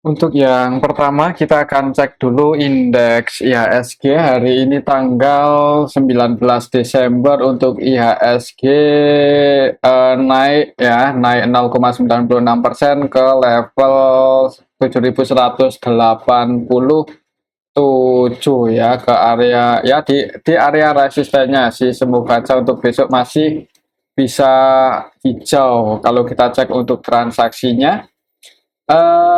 Untuk yang pertama kita akan cek dulu indeks IHSG hari ini tanggal 19 Desember untuk IHSG naik ya, naik 0,96% ke level 7.187 ya, ke area ya, di area resistennya sih. Semoga aja untuk besok masih bisa hijau kalau kita cek untuk transaksinya.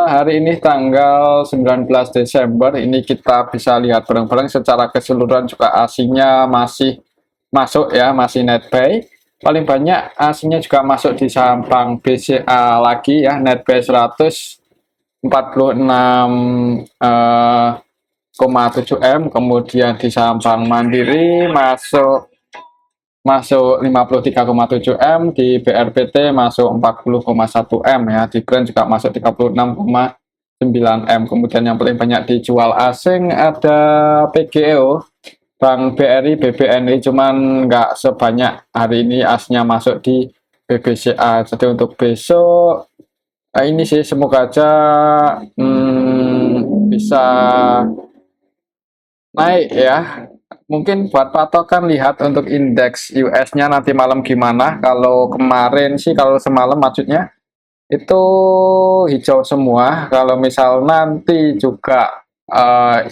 Hari ini tanggal 19 Desember ini kita bisa lihat bareng-bareng secara keseluruhan juga asingnya masih masuk ya, masih net buy. Paling banyak asingnya juga masuk di saham Bank BCA lagi ya, net buy 146,7 M. Kemudian di saham Bank Mandiri masuk masuk 53,7 M, di BRPT masuk 40,1 M ya, di Grand juga masuk 36,9 M. Kemudian yang paling banyak dijual asing ada PGEO, Bank BRI, BBNI, cuman nggak sebanyak hari ini asnya masuk di BBCA. Jadi untuk besok ini sih semoga aja bisa naik ya. Mungkin buat patokan lihat untuk indeks US-nya nanti malam gimana. Kalau kemarin sih, kalau semalam maksudnya, itu hijau semua. Kalau misal nanti juga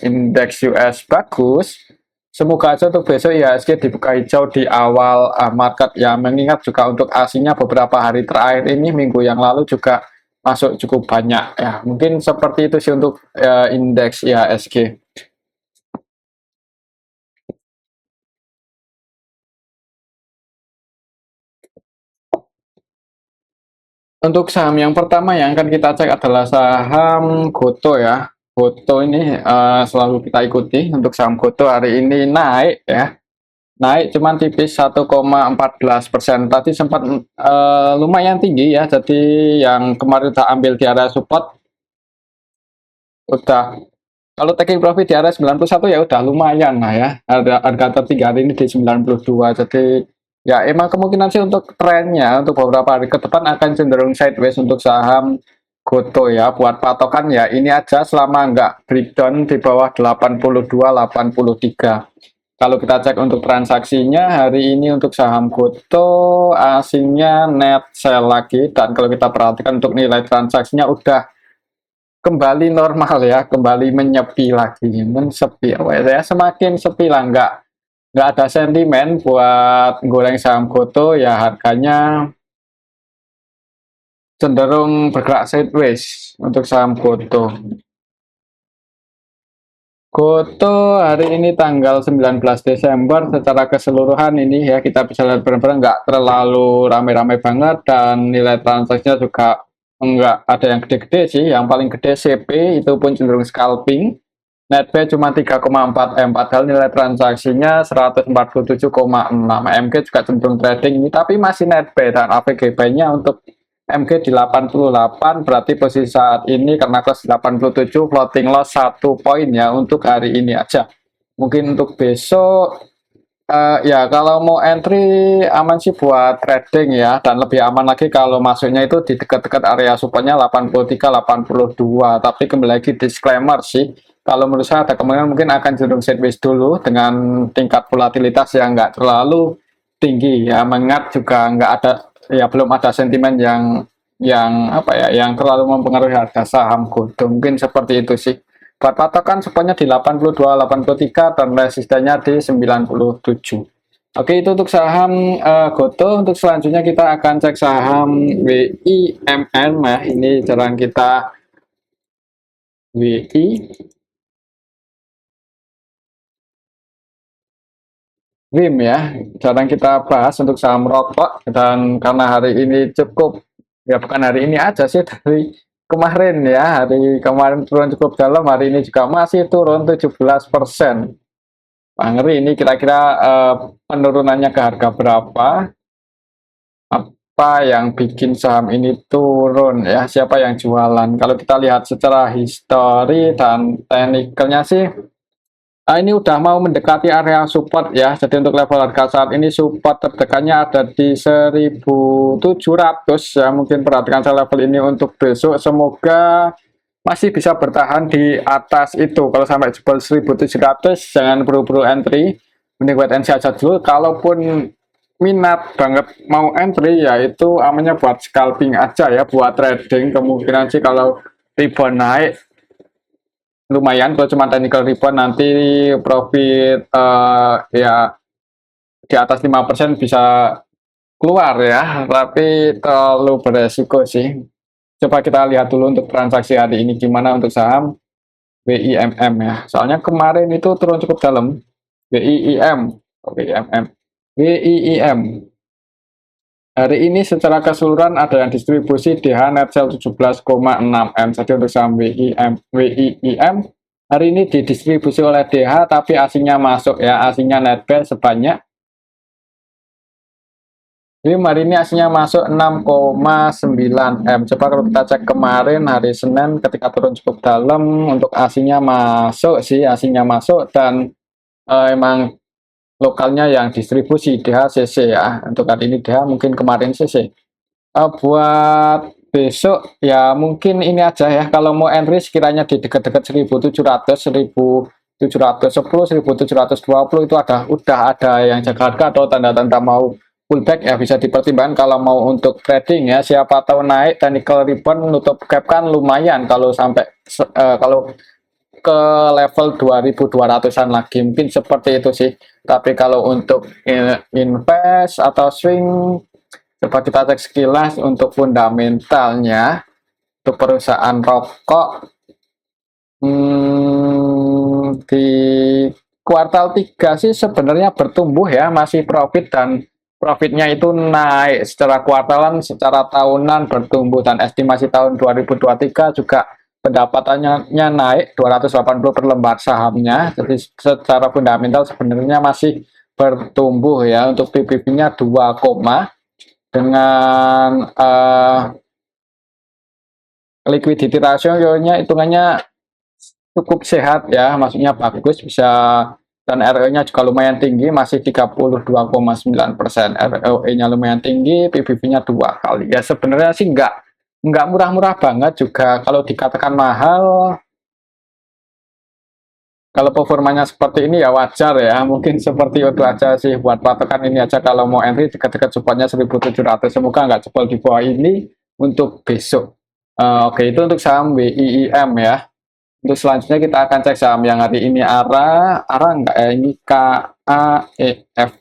indeks US bagus, semoga aja untuk besok IHSG dibuka hijau di awal market ya. Mengingat juga untuk asingnya beberapa hari terakhir ini, minggu yang lalu juga masuk cukup banyak ya. Mungkin seperti itu sih untuk indeks IHSG. Untuk saham yang pertama yang akan kita cek adalah saham Goto ya. Goto ini selalu kita ikuti. Untuk saham Goto hari ini naik ya. Naik cuman tipis 1,14%. Tadi sempat lumayan tinggi ya. Jadi yang kemarin kita ambil di area support udah, kalau taking profit di area 91 ya udah lumayan lah ya. Ada harga tertinggi hari ini di 92. Jadi ya emang kemungkinan sih untuk trennya untuk beberapa hari ke depan akan cenderung sideways untuk saham Goto ya. Buat patokan ya ini aja selama nggak breakdown di bawah 82-83. Kalau kita cek untuk transaksinya hari ini untuk saham Goto asingnya net sell lagi, dan kalau kita perhatikan untuk nilai transaksinya udah kembali normal ya, kembali menyepi lagi, mensepi ya, semakin sepi lah, nggak ada sentimen buat goreng saham Goto ya. Harganya cenderung bergerak sideways untuk saham Goto. Goto hari ini tanggal 19 Desember secara keseluruhan ini ya kita bisa lihat benar-benar nggak terlalu rame-rame banget, dan nilai transaksinya juga enggak ada yang gede-gede sih. Yang paling gede CP itu pun cenderung scalping. Net buy cuma 3,4 M, padahal nilai transaksinya 147,6. MG juga cenderung trading ini, tapi masih net buy, dan AVG buy-nya untuk MG di 88, berarti posisi saat ini karena kelas 87, floating loss 1 poin ya untuk hari ini aja. Mungkin untuk besok ya kalau mau entry aman sih buat trading ya, dan lebih aman lagi kalau masuknya itu di dekat-dekat area supportnya 83-82. Tapi kembali lagi disclaimer sih, kalau menurut saya ada kemungkinan mungkin akan cenderung sideways dulu dengan tingkat volatilitas yang nggak terlalu tinggi ya. Mengingat juga nggak ada ya, belum ada sentimen yang apa ya, yang terlalu mempengaruhi harga saham Goto. Mungkin seperti itu sih. Buat patokan supportnya di 82-83 dan resistennya di 97. Oke, itu untuk saham Goto. Untuk selanjutnya kita akan cek saham WIMN ya. Ini jarang kita WI WIM ya, jarang kita bahas untuk saham rokok, dan karena hari ini cukup ya, bukan hari ini aja sih, dari kemarin ya, hari kemarin turun cukup dalam, hari ini juga masih turun 17%. Wah, ngeri ini, kira-kira penurunannya ke harga berapa? Apa yang bikin saham ini turun ya? Siapa yang jualan? Kalau kita lihat secara histori dan teknikalnya sih, ini udah mau mendekati area support ya. Jadi untuk level harga saat ini support terdekatnya ada di 1700 ya. Mungkin perhatikan saya level ini untuk besok. Semoga masih bisa bertahan di atas itu. Kalau sampai jebol 1700 jangan buru-buru entry, mending wait and see aja dulu. Kalaupun minat banget mau entry ya itu namanya buat scalping aja ya, buat trading. Kemungkinan sih kalau rebound naik lumayan, kalau cuma technical rebound nanti profit ya di atas 5% bisa keluar ya, tapi terlalu beresiko sih. Coba kita lihat dulu untuk transaksi hari ini gimana untuk saham WIMM ya. Soalnya kemarin itu turun cukup dalam. WIIM, WIMM, WIIM. Hari ini secara keseluruhan ada yang distribusi DH net sell 17,6 M. Jadi untuk saham WIIM hari ini didistribusi oleh DH tapi asingnya masuk ya, asingnya net buy sebanyak. Jadi hari ini aslinya masuk 6,9 M. Coba kalau kita cek kemarin hari Senin ketika turun cukup dalam untuk aslinya masuk sih, aslinya masuk dan emang lokalnya yang distribusi DHCC ya. Untuk hari ini DH mungkin kemarin CC. Buat besok ya mungkin ini aja ya. Kalau mau entry sekiranya di dekat-dekat 1700, 1710, 1720 itu udah ada yang jaga harga atau tanda-tanda mau pullback ya, bisa dipertimbangkan kalau mau untuk trading ya. Siapa tahu naik technical rebound menutup gap kan lumayan kalau sampai kalau ke level 2200-an lagi mungkin seperti itu sih. Tapi kalau untuk invest atau swing coba kita cek sekilas untuk fundamentalnya untuk perusahaan rokok di kuartal 3 sih sebenarnya bertumbuh ya, masih profit dan profitnya itu naik secara kuartalan, secara tahunan bertumbuh dan estimasi tahun 2023 juga pendapatannya naik 280 per lembar sahamnya. Jadi secara fundamental sebenarnya masih bertumbuh ya. Untuk PBB-nya 2, dengan liquidity ratio-nya hitungannya cukup sehat ya, maksudnya bagus, bisa dan ROE-nya juga lumayan tinggi, masih 32,9%. ROE-nya lumayan tinggi, PBB-nya 2 kali. Ya sebenarnya sih nggak murah-murah banget juga. Kalau dikatakan mahal, kalau performanya seperti ini ya wajar ya. Mungkin seperti itu aja sih buat patokan ini aja. Kalau mau entry dekat-dekat supportnya 1700, semoga nggak jebol di bawah ini untuk besok. Oke, itu untuk saham WIIM ya. Untuk selanjutnya kita akan cek saham yang hari ini ARA enggak ya, ini KAEF.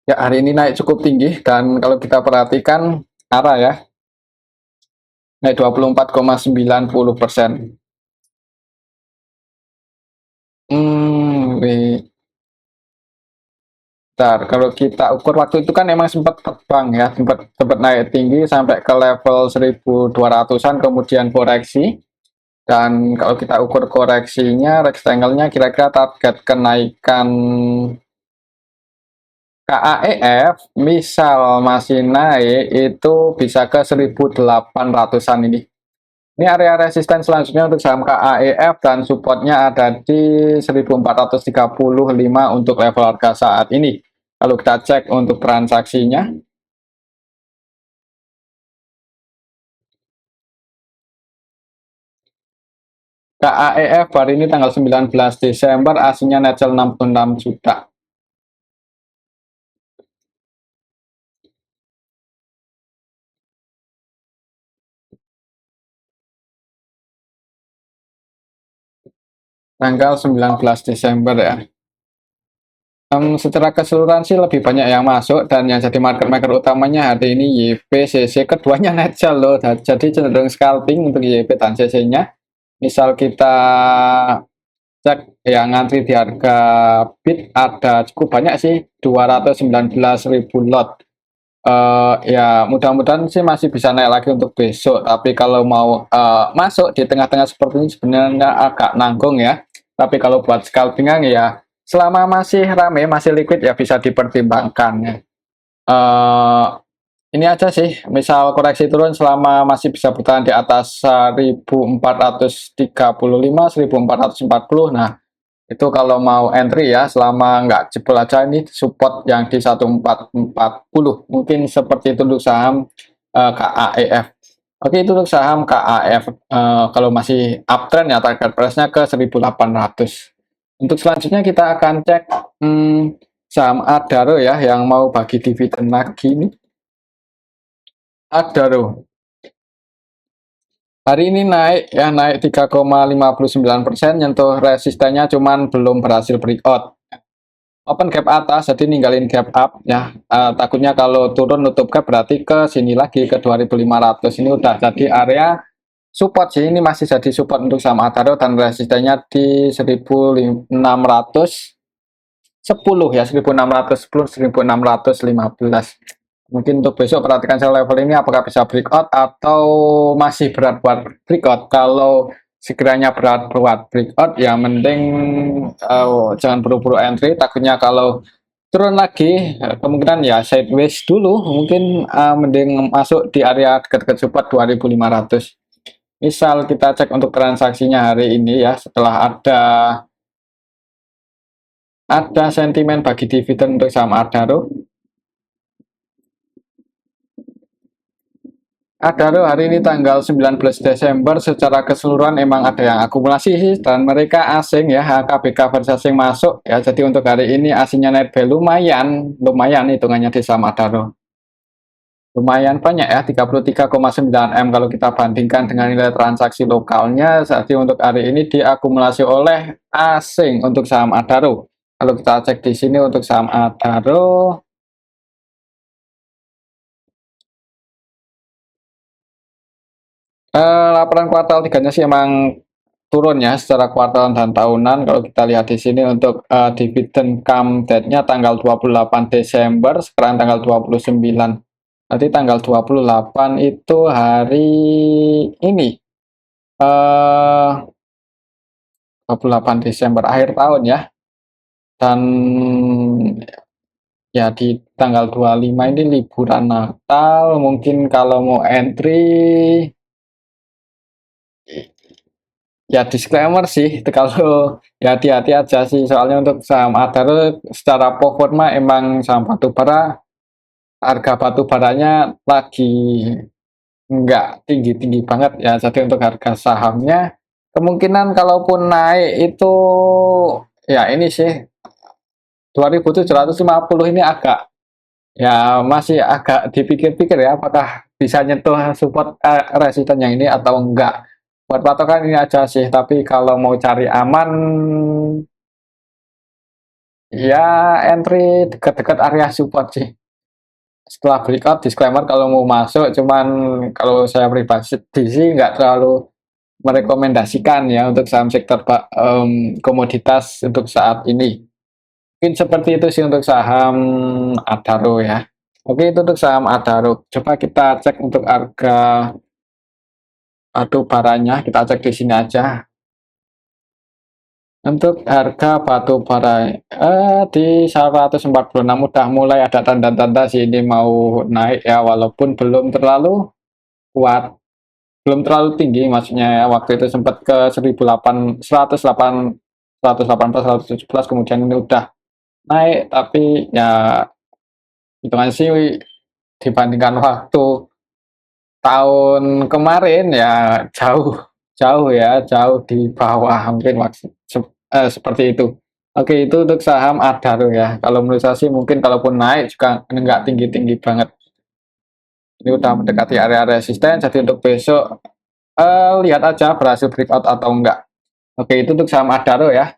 Ya, hari ini naik cukup tinggi dan kalau kita perhatikan ARA ya, naik 24,90%. Bentar, kalau kita ukur waktu itu kan emang sempat terbang ya, sempat naik tinggi sampai ke level 1200-an kemudian koreksi. Dan kalau kita ukur koreksinya, rectangle-nya kira-kira target kenaikan KAEF misal masih naik itu bisa ke 1800-an ini. Ini area resisten selanjutnya untuk saham KAEF dan supportnya ada di 1435 untuk level harga saat ini. Kalau kita cek untuk transaksinya, KAEF hari ini tanggal 19 Desember aslinya net sell 66 juta. Tanggal 19 Desember ya. Secara keseluruhan sih lebih banyak yang masuk dan yang jadi market maker utamanya hari ini YP, CC, keduanya net sell loh. Jadi cenderung scalping untuk YP dan CC-nya. Misal kita cek yang ngantri di harga bid ada cukup banyak sih, 219.000 lot. Ya mudah-mudahan sih masih bisa naik lagi untuk besok, tapi kalau mau masuk di tengah-tengah seperti ini sebenarnya agak nanggung ya. Tapi kalau buat scalpingan ya selama masih rame, masih liquid ya bisa dipertimbangkan ya. Ini aja sih, misal koreksi turun selama masih bisa bertahan di atas 1435, 1440. Nah, Itu kalau mau entry ya, selama nggak jebol aja ini support yang di 1440. Mungkin seperti itu untuk saham KAEF. Oke, itu untuk saham KAF. Kalau masih uptrend ya, target price-nya ke 1800. Untuk selanjutnya kita akan cek saham Adaro ya, yang mau bagi dividen lagi nih. Adaro. Hari ini naik ya, naik 3,59%, nyentuh resistennya cuman belum berhasil breakout. Open gap atas, jadi ninggalin gap up ya. Takutnya kalau turun nutup gap berarti ke sini lagi ke 2500. Ini udah jadi area support sih, ini masih jadi support untuk saham Adaro dan resistennya di 1610 ya, 1610 1615. Mungkin untuk besok perhatikan saya level ini apakah bisa breakout atau masih berat buat breakout. Kalau sekiranya berat buat breakout ya mending jangan buru-buru entry, takutnya kalau turun lagi kemungkinan ya sideways dulu, mungkin mending masuk di area dekat-dekat support 2500. Misal kita cek untuk transaksinya hari ini ya, setelah ada sentimen bagi dividen untuk saham Adaro. Adaro hari ini tanggal 19 Desember secara keseluruhan emang ada yang akumulasi sih, dan mereka asing ya, HKBK versi asing masuk ya. Jadi untuk hari ini asingnya net value lumayan hitungannya di saham Adaro. Lumayan banyak ya, 33,9 M kalau kita bandingkan dengan nilai transaksi lokalnya. Jadi untuk hari ini diakumulasi oleh asing untuk saham Adaro. Kalau kita cek di sini untuk saham Adaro, laporan kuartal 3-nya sih emang turun ya secara kuartalan dan tahunan. Kalau kita lihat di sini untuk dividen come date-nya tanggal 28 Desember, sekarang tanggal 29. Nanti tanggal 28 itu hari ini. 28 Desember akhir tahun ya. Dan ya di tanggal 25 ini liburan Natal, mungkin kalau mau entry ya disclaimer sih, kalau ya hati-hati aja sih, soalnya untuk saham Adaro secara performa emang saham batubara, harga batubaranya lagi nggak tinggi-tinggi banget ya. Jadi untuk harga sahamnya kemungkinan kalaupun naik itu ya ini sih 2750 ini agak ya masih agak dipikir-pikir ya, apakah bisa nyentuh support resisten yang ini atau enggak. Buat patokan ini aja sih, tapi kalau mau cari aman ya entry dekat-dekat area support sih. Setelah breakout disclaimer kalau mau masuk, cuman kalau saya pribadi sih nggak terlalu merekomendasikan ya untuk saham sektor komoditas untuk saat ini. Mungkin seperti itu sih untuk saham Adaro ya. Oke, itu untuk saham Adaro. Coba kita cek untuk harga batu baranya, kita cek di sini aja. Untuk harga batu bara di 146 udah mulai ada tanda-tanda sih ini mau naik ya, walaupun belum terlalu kuat, belum terlalu tinggi maksudnya ya. Waktu itu sempat ke 118 kemudian ini udah naik, tapi ya hitungan sih dibandingkan waktu tahun kemarin ya jauh jauh ya, jauh di bawah mungkin seperti itu. Oke, itu untuk saham Adaro ya. Kalau menurut saya sih mungkin kalaupun naik juga nggak tinggi-tinggi banget. Ini udah mendekati area resisten, jadi untuk besok lihat aja berhasil breakout atau enggak. Oke, itu untuk saham Adaro ya.